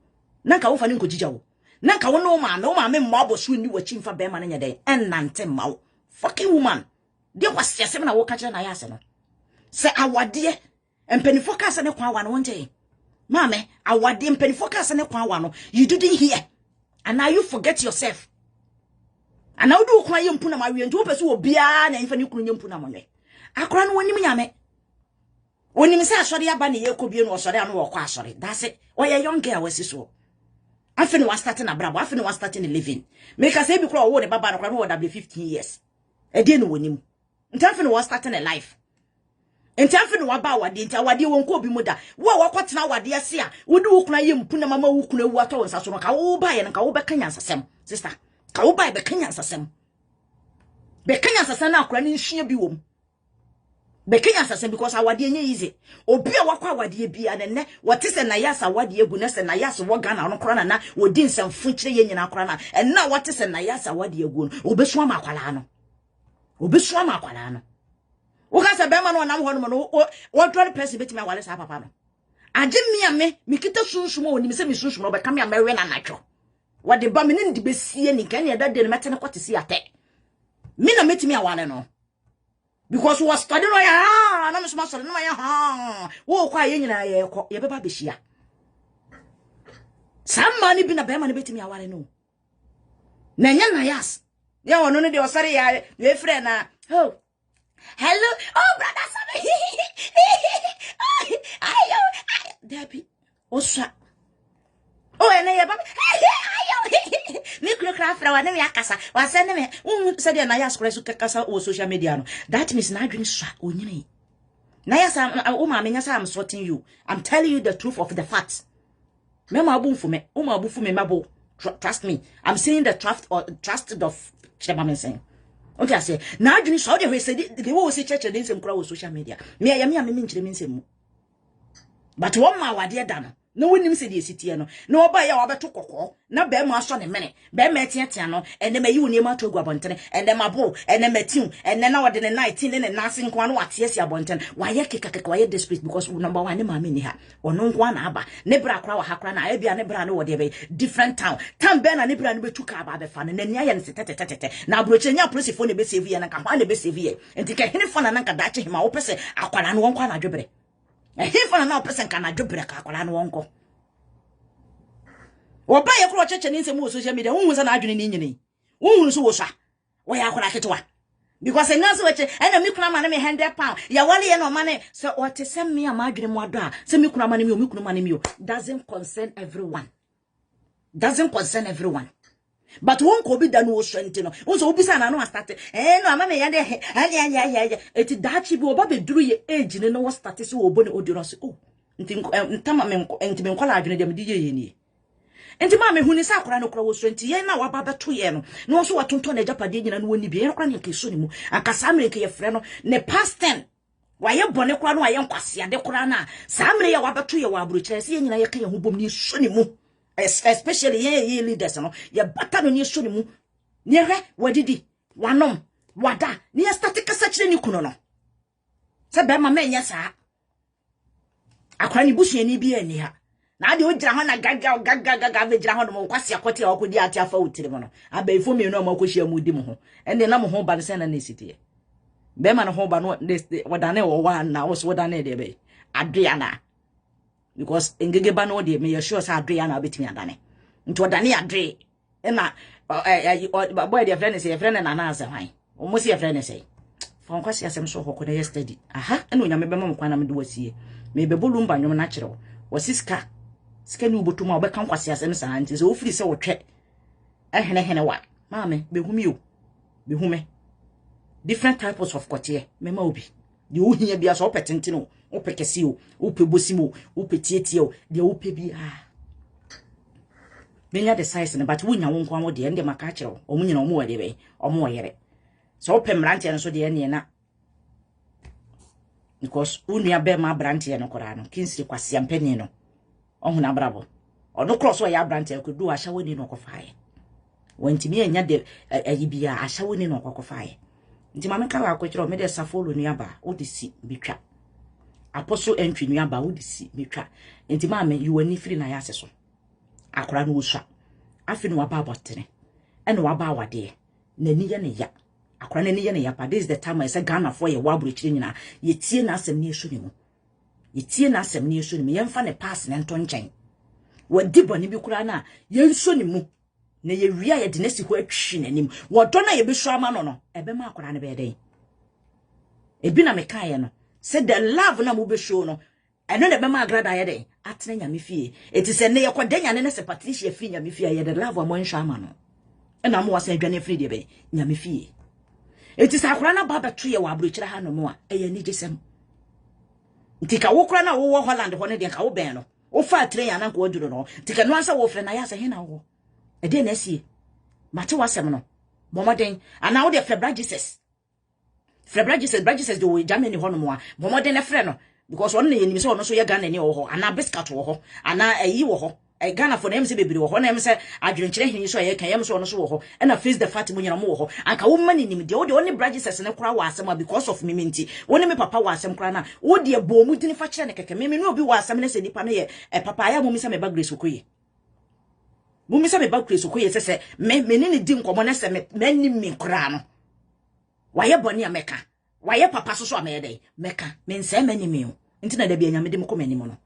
Speaker 1: nanka wo fa ne nkojija wo nanka wo no ma me mma aboso ni wachi mfa be man nya den enante mawo fucking woman de kwasiase na wo ka kire na yase no se awade empenifo ka se ne kwa wa no wonte Mame, I want them penny focus on a you didn't hear. And now you forget yourself. And now do cry and puna my and two person beyond and you couldn't put on me. I cry when you yame. When you say sorry, Abani, you could be no sorry and walk sorry. That's it. Why a young girl was so. I feel was starting a bravo, I feel was starting a living. Make us say because what a baba or 15 years. I didn't win him. And Taffin was starting a life. Entafe no waba wade ntia wade won ko bi muda wo wakotena wade ase a wodi wukuna ye mpuna mama wukuna wu ato nsa so no ka wo ba ye no ka wo bekanya nsasem sister ka wo ba bekanya nsasem na akora ni nhia bi wom Bekenya asase because awade nye easy. Obi a wakwa awade bia ne what is na yasa awade egu ne se na yasa wo Ghana no kora na wodi nsɛmfo kyire ye nyina kora na ɛna what is na yasa awade egu no obesu ama akwala no. Obesu ama akwala no. Wo ka se be ma no nam ho no wo dware person betimi awale sa papa no. Aje me mikita sunsumo oni me se me sunsumo be kam ya mewe na natwo. Wade ba me ne ndi besie ni kan ya dade no mete ne kwete si ate. Me na metimi awale no. Because we studying no ya na me so masori no ya wo kwa ye nyina ye ko ye beba behia. Some money bi na be ma ne betimi awale no. Na nya na yas. Ya wono no de osare ya we frɛ na oh hello oh brother Sammy ayo Debbie oswa oh ene ye ba ayo me kuro fra wa na me akasa wa se ne me se de na yas kura su kasa o social media no that means na adwene swa onyine na yas o ma me nya sa I'm sorting you I'm telling you the truth of the facts me ma abu fu me o ma abu fu me mabo trust me I'm saying the trust of Chema saying. Okay, I say, now you saw the way said they will say church and some crowd social media. Me, I am mean, but one my dear Dana. No one said the city, no by your other to no bear my son a minute, bear metiano, and then may you near my to go abonten, and then my bow, and then metune, and then our dinner 19 and nothing one what yes, your bonten. Why you kick a quiet district because number one in my mini or no one abba, nebra crow hakrana, I be a nebra no whatever, different town. Town ben and nebra and took about the fun, and then Yayan tete. Now, Bruchenia Prissy phone be severe and I can find a bit severe, and take any fun and Uncle Dutch him, I'll pass it, I can one quan jubre. And he for another person can I jubre, I won't go. Or buy a crotch and in some social media, who was an arguing in any. Who was Washa? Why I could like it to one? Because I know what and a micro money hand their pound. Yawali no money. So what to send me a margin more da. Send me money doesn't concern everyone. Doesn't concern everyone. But one could be done was strength. Also, Obisa no started. Eh, no, mamma, yeah. It's that she will be drew your age and no status or bonnet or do oh. Tamamen and Tim Collage them DJ. Enti ma me huni sa akora no kora wo so enti ye na wa baba to ye no so watonto na japade nyina no woni bi ye kora ne keso ni mu akasa mre ke ye frɛ no ne past 10 wa ye bone kora no wa ye nkwase ade kora na sa mre ye wa bato ye wa aburo kire se ye nyina ye ka ye hobom ni so ni mu especially ye leaders no ye bata no ni so ni mu ne hwe wadidi wanom wada ne ye start kasa kire ni kuno no se be ma me nya sa akora ni busu ni bi ani ha na ade ogira ho na gaga be gira ho no kwase akote a okodi ate afa utire mo no abaifo mi no makohia mu di mo ho ende na mo ho ba se na nesiti be ma no ho ba no wadane wo wa na wo so wadane de be aduana because engege ba no de me ye sure sa aduana betimi adane nti wadane adre na boy de friend na na ase hwan o mo si friend say fa kwase asem so hokko na yesterday aha eno nya me be ma mo kwana me de wasie me be bolumba nyom na kire wo siska skani ubotuma obeka nkwase asem sa anti so ofiri se wotwe ehene wa maame behumi o behume different types of kotie mema obi de ohia bia so opetente no opekesi o opebosimo opetietie o de ope bi menya the size ne but wunya wonko amo de ende maka kire o munyina o mo wade be o mo yere so opem rantie no so de ene na because unia be ma brantie no kora no kinsi kwase ampani no ohuna brabo ono cross wa ya brantie ko du ahya woni no kofae wantimi anya de ayibia ahya woni no kofae nti ma meka wa kwetro me de safolo nuaba odisi bitwa apostle entry nuaba odisi bitwa nti ma me yuani firi na ya aseso akora no wosua afi no waba abotene ene waba awade na ni ye ne ya akora na ni ye ne ya pa this is the time I say Ghana for ye wabro kire nyina ye tie na asem ni esu ni mu yetie na asem ni esu ni mu yemfa ne pass ne nto nchen wadi boni bi kura na yenso ni mu na ye wia ye de nesi ho atwi nanim wodo na ye besu ama no ebe ma akora ne be den ebi na meka ye no say the love na mu besu no eno na be ma agrada ye den atene nyame fie eti se ne ye kwada nyane ne se Patricia fie nyame fie ye the love amon hwa ama no na mo wasa adwane fie de be nyame fie eti sa akora na baba to ye wa abro kire ha no mo a eye ni jesem ntika wo kora na wo Holland ho ne de ka wo ben no wo fa train ya na ko duro no ntika no ansa wo fre na ya se he na wo e de na sie mate wasem no momoden ana wo de February Jesus Febra Jesus do we Germany hono mo a mo de ne frɛ no because one ne nim so ono so ye Ghana ni wo ho ana biscuit wo ho ana ayi wo ho Ghana for them say bebre wo ho na em say adwenkyere hin so ye kan yem so ono so wo ho na face the fat mo nyina mo wo ho anka wo mani nim de wo de only branches ne kura wa asem because of me menti woni me papa wa asem kura na wo de bo mu dini fa kire ne keke me no obi wa asem ne se nipa no ye papa ya mo mi say me ba grace okoye mo mi say me ba grace okoye se me ne di nkomo na se me ni mi kura no waye boni ameka waye papa so amede meka me nse mani mi nti na da bia nyame de mo komani mo no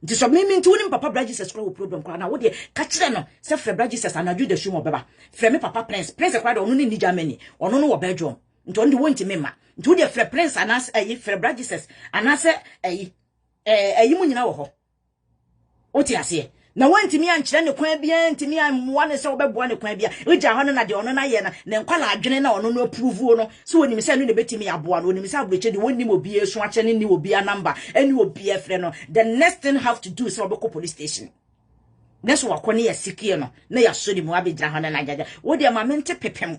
Speaker 1: nti so me nti woni papa bra Jesus kra wo problem kra na wo de ka kire no se frɛ bra Jesus anadwo da hwum obeba frɛ me papa prince kra da ono ni Germany ono no wo Belgium nti on de wonti me ma nti wo de frɛ prince anas frɛ bra Jesus anas mu nyina wo ho o ti ase na wantimi ankyere ne kwan bia ntimi ammoa ne se obeboa ne kwan bia eja ho na de ono na ye na ne nkwala adwene na ono no approve no so wonim se no ne betimi aboa no wonim se abroche de wonim obi esu ache ne ni obi a number eni obi efre no the next thing have to do is obeko police station neso wakone ya sikie no na ya so ni mu abedra ho na jaja wo de ma mente pepem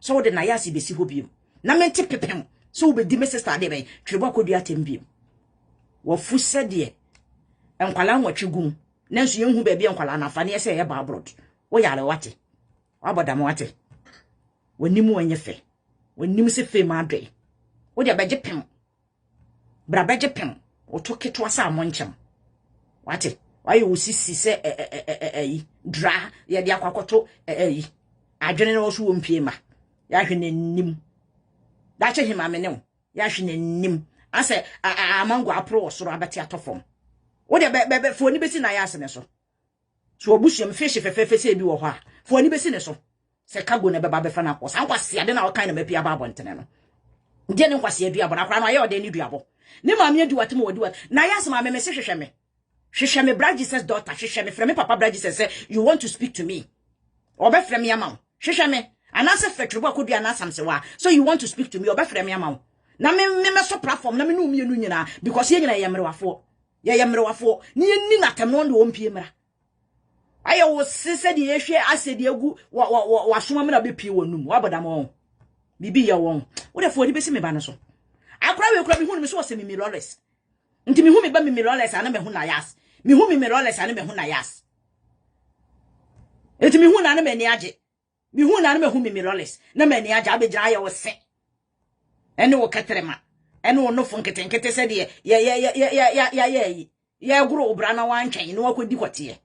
Speaker 1: so wo de na ya si besi ho biem na mente pepem so wo be di me sister de be twebo akodua tembiem wo fu se de enkwala nwatwegum nanso yenhu ba bia nkwala na fane ese ye ba abroad wo yare wate wabodam wate wanimu wanye fe wanimu se fe ma adwe wo de beje pem bra beje pem wo to keto asa amonchem wate waye wo sisi se dra ye de akwakoto adwene no so wo mpie ma ya hwe nanim da che hima mene ya hwe nanim ase amango apro soro abeti atofom wo de be foni besi na yase ne so obusuam fish fefefe se bi wo ho a foni besi ne so se kago ne beba be fa na ko san kwase ade na wo kan na mapia ba abontene no de ne kwase adu abona kra na ye ode ne duabo ne ma me adu watem wodi wat na yase ma me se hwehwe me bra Jesus daughter hwehwe me frɛ me papa bra Jesus say you want to speak to me obe frɛ me ama hwehwe me anase fetrubo akodua na samse wa so you want to speak to me obe frɛ me ama na me so platform na me no mienu nyina because ye nyina ye mrewafo ye mrewafo ni ni natem no de ompie mra ayo wo sese de yehwe asedi agu wa soma me na be pie wonum wabodam won bibi ye won wo de fo ni besi me ba no so akra we kura me hu ni so se mi lawless nti me hu me ba mi lawless ana me hu na yas me hu mi lawless ana me hu na yas enti me hu na me ni age me hu na me hu mi lawless na me ni age abegira ye wo se ene wo katrema ene wo no fo nketenkete se de ya guru obra na wantwen ne wakodi kwate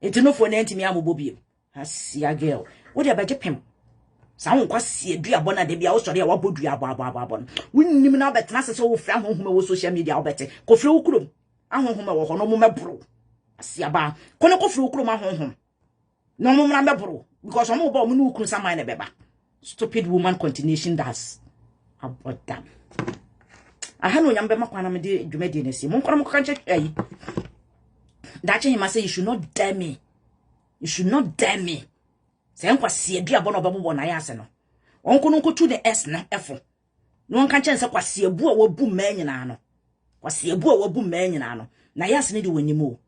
Speaker 1: enti no fo na ntimi amobobie asia girl wo de abaje pem sa won kwase aduabo na de bia wo sori ya wabodu abo wonnim na betena se wo fra honhom wo social media wo bete ko fra wo kurom ahonhom wo ho no mo mebro asia ba ko ne ko fra wo kurom ahonhom no mo mra mebro because omo ba mo no ukun samai na beba stupid woman continuation das abodam aha no nyambe makwana me de dwumadi na si mo nkora mo kanche ayi dache him say you should not dare me say nkwase aduabo na obabo na ya ase no onko no nkotu de s na efo no nka nche nse kwase abu a wabu ma nyina no kwase abu a wabu ma nyina no na ya ase ne de wanimo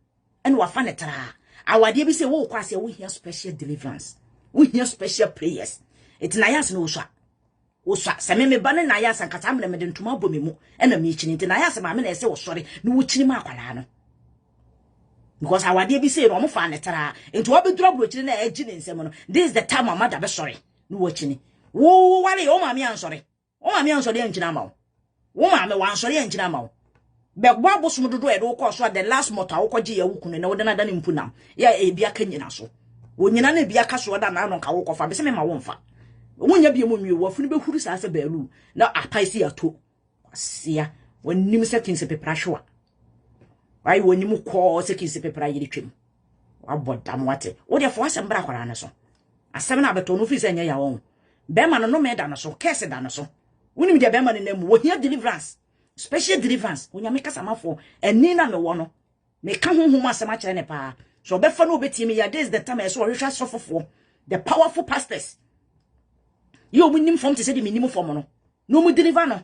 Speaker 1: ene wafa ne tra awade bi say wo kwase wo here special deliverance wo here special prayers it na ya ase no uswa se me ba ne na ya ase nkata amre me de ntoma abomemu ena me chini na ya ase ma me na ese wo sori no wo chini ma akwala no because awade bi say no mo fa ne tra enti wo be dura brochiri na agi ne nsem no this is the time mama da be sorry no wo chini wo wale o ma me ansori anchina ma wo ma me wan sorry anchina ma be gbo abosom dodo e do ko so the last motor wo koje ya wukunu na wo na da ne mpuna ya e bia ka nyina so wo nyina na bia ka so da na no ka wo kofa be se me ma wo mfa wonya bia mo nwie wo funu be huru sa se baalu na apaisi ato asia wonim se kinse pepra hwa ai wonim ko se kinse pepra yiri twem wabodam wate wo de fo asem bra kwara na so asem na beto no fi se nya ya won be ma no me da no so kese da no so wonim de be ma ne namu wo hia deliverance special deliverance wonya me kasa mafo eni na me wo no me ka honhom asem a kire ne pa so be fa no obetimi ya this the time so hwehwa sofofo the powerful pastors yo munim form te se de minimum form no mu deliver no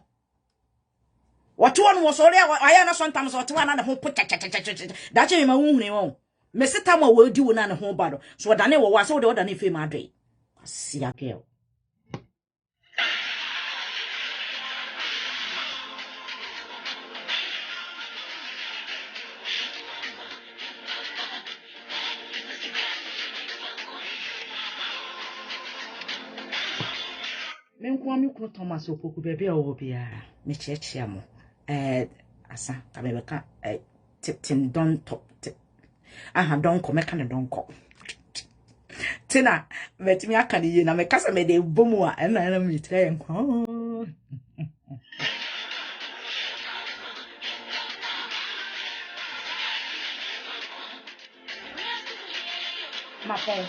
Speaker 1: what one was already I na sometimes what one na ho put that me ma hunhune won me seta ma wo di wo na ne ho ba do so da ne wo wa so de oda ne fe ma adwe asia girl menkwa me kunu Thomas opoku bebe a wo bia me chiachia mo asa ka me beka tin don top aha don ko meka ne don ko tina metimi aka ne ye na me kasa me de bomu a na me tire enko ma phone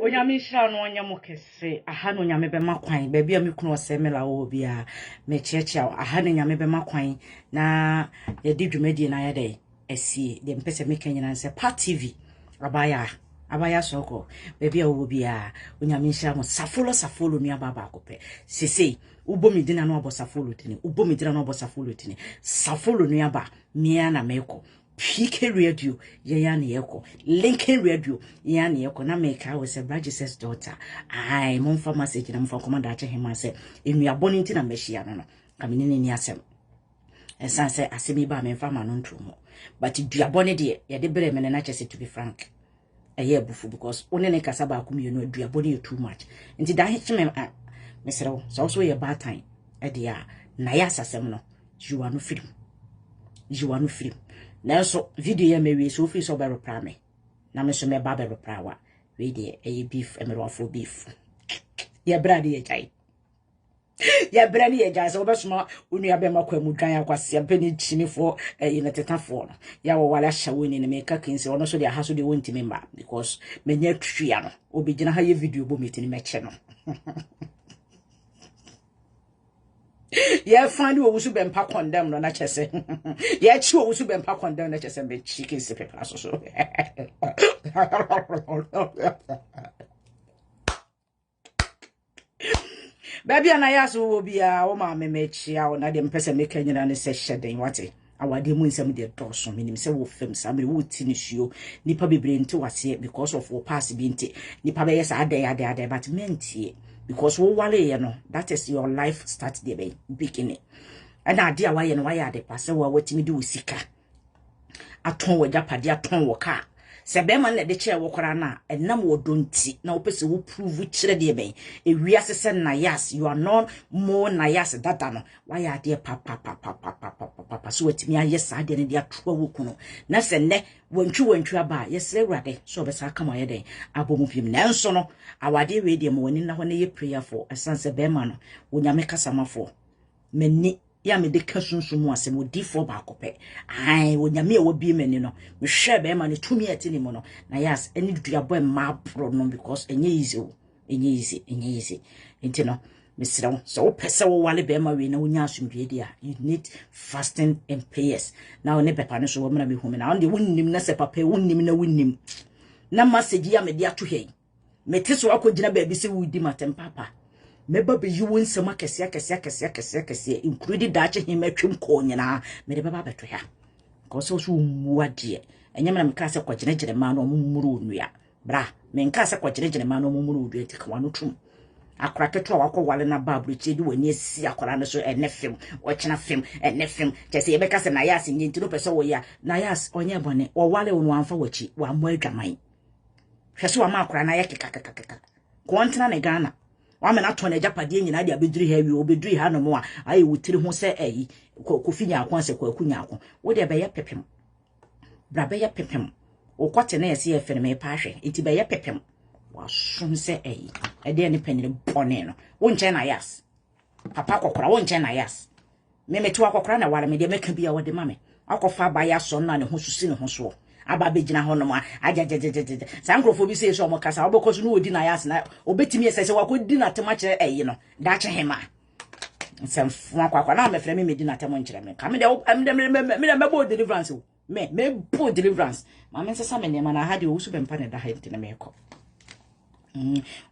Speaker 1: onyame hira no onya mokese aha no nyame be makwan ba bia me kunu osemela wo bia me chiachia aha no nyame be makwan na ye di dwumadi na ya dai asie de mpese me kanyina nse pa tv abaya soko ba bia wo bia onyame hira mo safolo nua baba akopɛ sese ubo medina no obosafolo tini safolo nua ba mia na meko PK Radio, Yayani Eko, Lincoln Radio, Yani Eko, na meka was a Bragis's daughter. I, Mon Pharmacy, and from Commander to him, I said, in we are born into a Meshiano, coming in Yasem. And son said, I see me by me from my own true. But if you are born a dear, you had the and I just said to be frank. A year before, because only a Casaba cum, you know, you are born too much. And did I hit me, Mr. So also a bad time. A dear, Nayasa Semino, you are no film. Now so video ya me so free so be reply me na me so me ba be reply wa we dey beef e me rofo beef ya brade ye jai so be so unu be makwa mu dwan akwase be ni chinifo na tetafo no ya wo wala hyawo ni me ka kinse ono so dey ha so dey wonti me mba because me nya twia no obegina ha ye video bo metini me che no Yeah, find you also been pack on them, no, not just say. Yeah, you also been pack on them, not just say, chicken sippy pass or so. Baby, and I ask who will be our mamma, Mechi, our Nadian person making an session, then what it. Our demon some dear dorsum, meaning several films, somebody would finish you, Nippa be brain to us here because of our past being Nippa yes, are there, but meant ye. Because wale you know that is your life start the beginning and idea why and why are the pass what me do sika aton we japade aton wo ka se be man na de che wo kora na enam wo donti na wo pese wo prove kire de ben e wiase se na yes you are not more na yes data no why are there papa so wetimi ayesa ade ne de atwa wo kuno na se ne wontwi aba yes ewrade so be sa kama ye den abomu pim na enso no awade we de mo woni na ho ne ye prayer for asanse be man no wonyame kasama for meni ya me de kasunsumu asem odi fo ba akopɛ ai wonyame e wo bi mani no me hwɛ be ma ne tumi ati ni mo no na yes eni duabo ma pro no because enye easy enti no me srew so wo pese wo wale be ma we na wonya asumdue dia you need fasting and prayers na one pepa ne so wo mra me hu me na on de wonnim na se papa wonnim na message ya me de ato hei me te so akogina ba bi se wudi matem papa meba be yi won sama kese including dache him atwem ko nyina me de baba beto ya ko so muade enye me na meka se kwagene ma no mumuru nua bra me nka se kwagene ma no mumuru nua ti kwa no tum akora keto wakọ wale na babru chedi wani asi akora no so enefem ochina fem enefem chese yebeka se na yas nyinti no pese wo ya na yas onye bone wo wale wonu amfa wachi wa mo adwaman hwese wa ma akora na yekeka ko ntena ne Ghana wa me na to na japade nyina de abeduri ha wi obeduri ha no mo a ayi wutiri ho se ayi kofinya akon se kwakunya akon wo de be ye pepem bra be ye pepem o kwate na yesi ye fere me pa hwe enti be ye pepem wa sum se ayi e de ne panire bone no wo nche na yas papa kokora wo nche na yas me metu akokora na wala me de meka bia wo de mame akofa ba ya so na ne ho susi ne ho so aba begina ho no ma ajajajajaja sankrofo bi se so mo kasa obokoso no odi na yas na obetimi esese wakodi na tema kire eyi no da che hema nsem akwa na me frɛ me medi na tema nkire me ka me de mebo deliverance me bo deliverance ma me nsesa me ne ma na ha de osu bempa ne da ha ntene me kɔ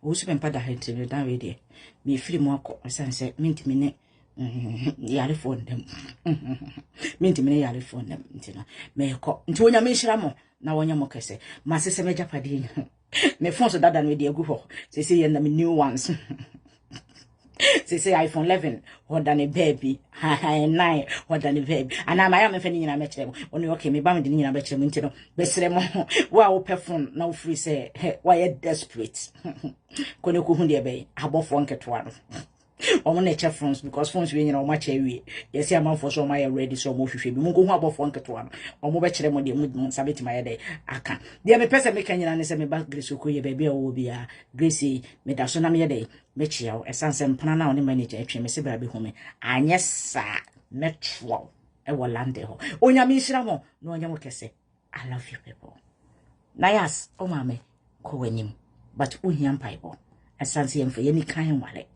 Speaker 1: osu bempa da ha ntene da we de me firi mu akɔ sanse mentimi ne yare phone dem mentimi ne yare phone dem ntina me kɔ nti wonya me nhira mo na wonya mo kese ma sese me japade me phone so dada no de agu ho sese ye na me new ones sese iPhone 11 hoda ne baby 9 hoda ne baby ana ma ya me fa ni nyina me kire mo oni okay me ba me de nyina be kire mo ntino be sere mo wa wo phone na wo free say wa ye desperate kone ko hu de be abofo nketwa no omo na che phones because phones we nyina o ma che wi yes ya man for so ma ready so mo hwehwe bi mo ko hu abofo nketwa no omo be kire mo de mo sabeti ma ye de aka de me pese me kan nyina ne se me ba Grace ko ye baby a wo bia Grace me da so na me ye de me chia o esanse mpana na oni manager atwe me se bra be hu me anye sa metro e wo lande ho onya mi hira mo na onya mo kese I love you people na yas o ma me ko wanim but uhiam paibo esanse yemfa ye ni kan wale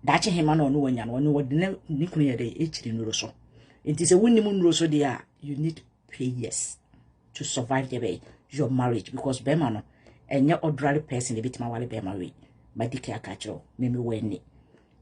Speaker 1: dache hema no no wanya no wode ni kunu ye de echiri nuro so it is a winning nuro so there you need prayers to survive the your marriage because bema no enye ordinary person e bitima wale bema we madike akachiro me weni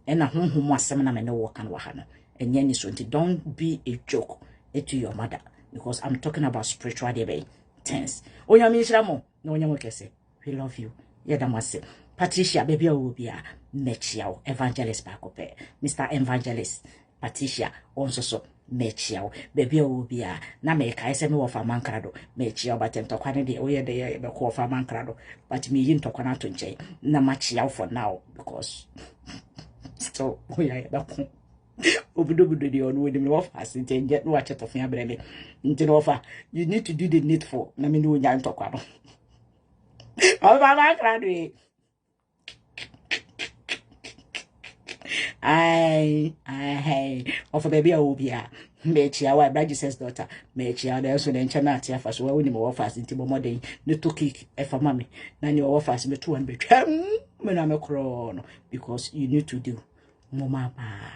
Speaker 1: ena honhom asem na me ne wo kan wa ha no enye ni so don't be a joke to your mother because I'm talking about spiritual the tense onya mi nhira na onya mo kese we love you yedamase Patricia baby obia mechiao evangelist bakope Mr. Evangelist Patricia onso so mechiao baby obia na me kai se me wo fa mankrado mechiao but ntokwa ne de oye de be ko fa mankrado but me yin tokwa na to nche na machiao for now because so oya be ko obudo de on we de me wo fa sinte nje no wa chetofia abreme nti no fa you need to do the needful na me no nya ntokwa no o fa mankrado I of baby obia mechia wa bra Jesus daughter mechia there so den chana atia fa so wa woni mo fast nti mo modern ne to kick e fa mame na ne wo fast me 200 me na me kro no because you need to do mama ba